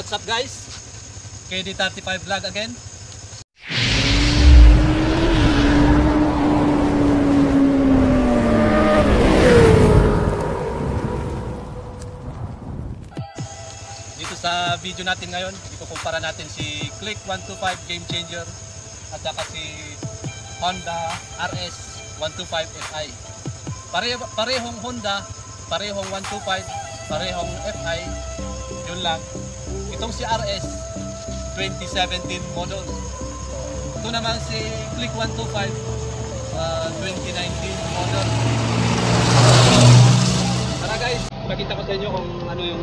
What's up guys? KD35 vlog again. Dito sa video natin ngayon, ikukumpara natin si Click 125 Game Changer at saka si Honda RS 125 Fi. Parehong Honda, parehong 125, parehong Fi. Yun lang. Itong si RS 2017 model. Ito naman si Click 125 2019 model. Tara guys, pakita ko sa inyo kung ano yung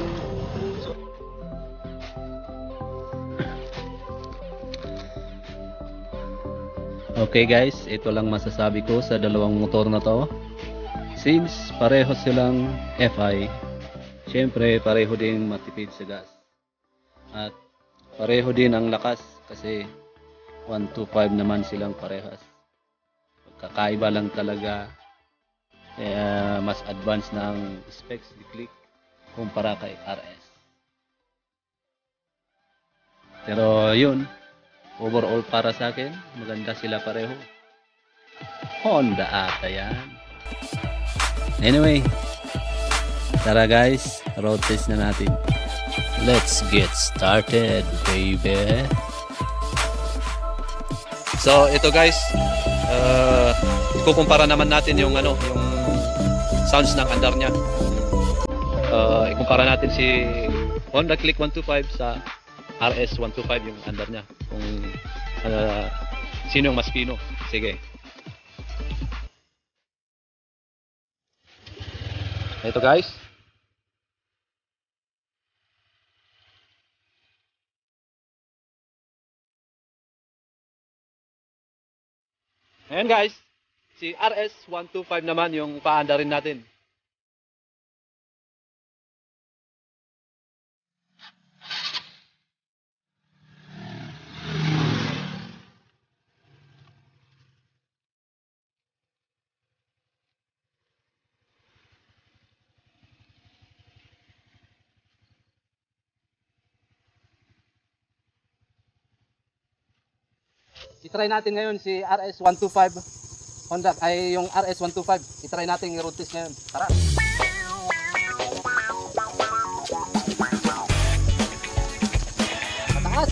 Okay guys, ito lang masasabi ko sa dalawang motor na to. Since pareho silang Fi, syempre pareho din matipid sa gas. At pareho din ang lakas kasi 125 naman silang parehas. Kakaiba lang talaga, mas advanced na ang specs ni Click kumpara kay RS. Pero yun, overall para sa akin, maganda sila pareho. Honda ata yan. Anyway, tara guys, road test na natin. Let's get started, baby. So ito guys, ikukumpara naman natin yung yung sounds ng andar niya. Ikumpara natin si Honda Click 125 sa RS 125 yung andar niya. Kung sino yung mas pino. Sige. Ito guys. Ayan guys, si RS 125 naman yung paandarin natin. I-try natin ngayon si RS 125 Honda, ay yung RS 125. I-try natin i-road test ngayon. Tara! Mataas!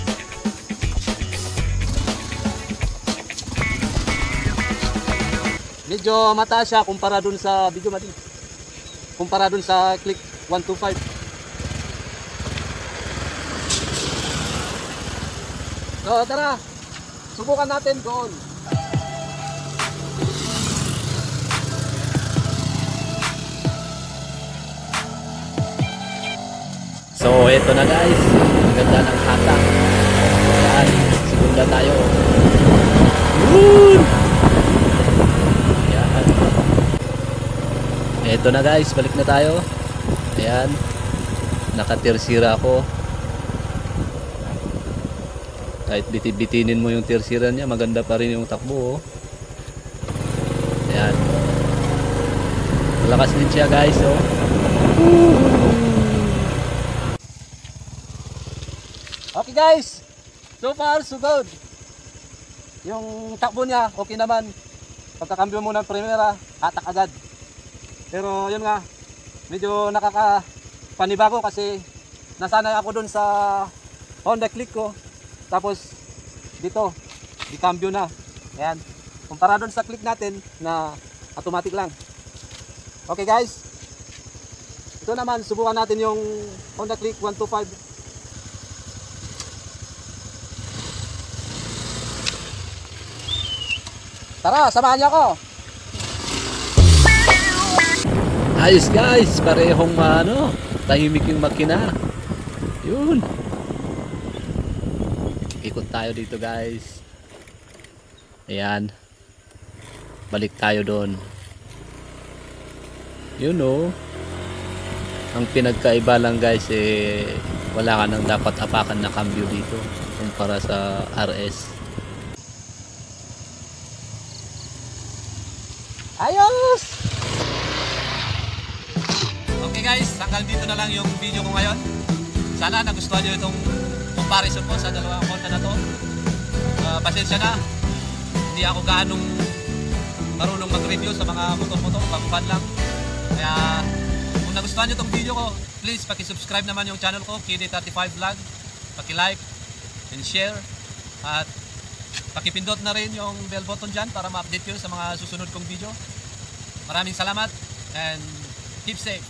Medyo mataas siya kumpara dun sa video natin. Kumpara dun sa Click 125. So tara! Subukan natin doon. So ito na guys, ang ganda ng hatak. Ayan, segunda tayo. Ayan. Ito na guys, balik na tayo. Ayan, nakatirsira ako. Kahit bitinin mo yung tirsira niya, maganda pa rin yung takbo. Ayan. Malakas din siya guys. Okay guys, so far so good. Yung takbo niya, okay naman. Pagkakambyo mo ng primera, hatak agad. Pero yun nga, medyo nakakapanibago kasi nasanay ako dun sa Honda Click ko. Tapos dito, di-cambio na. Ayan. Kumpara doon sa Click natin na automatic lang. Okay guys. Ito naman, subukan natin yung Honda Click 125. Tara, samahan niyo ako. Ayos guys, parehong tahimik yung makina. Yun. Ikot tayo dito guys. Ayan. Balik tayo doon. You know, ang pinagkaiba lang guys wala ka nang dapat apakan na cambio dito kumpara sa RS. Ayos! Okay guys, hanggang dito na lang yung video ko ngayon. Sana nagustuhan nyo itong comparison ko sa dalawang Honda na to. Pasensya na, hindi ako gaanong marunong mag-review sa mga motor-motor, baguhan lang. Kaya kung nagustuhan nyo itong video ko, please paki-subscribe naman yung channel ko, KD35 Vlog. Paki-like and share. At pakipindot na rin yung bell button dyan para ma-update kayo sa mga susunod kong video. Maraming salamat and keep safe.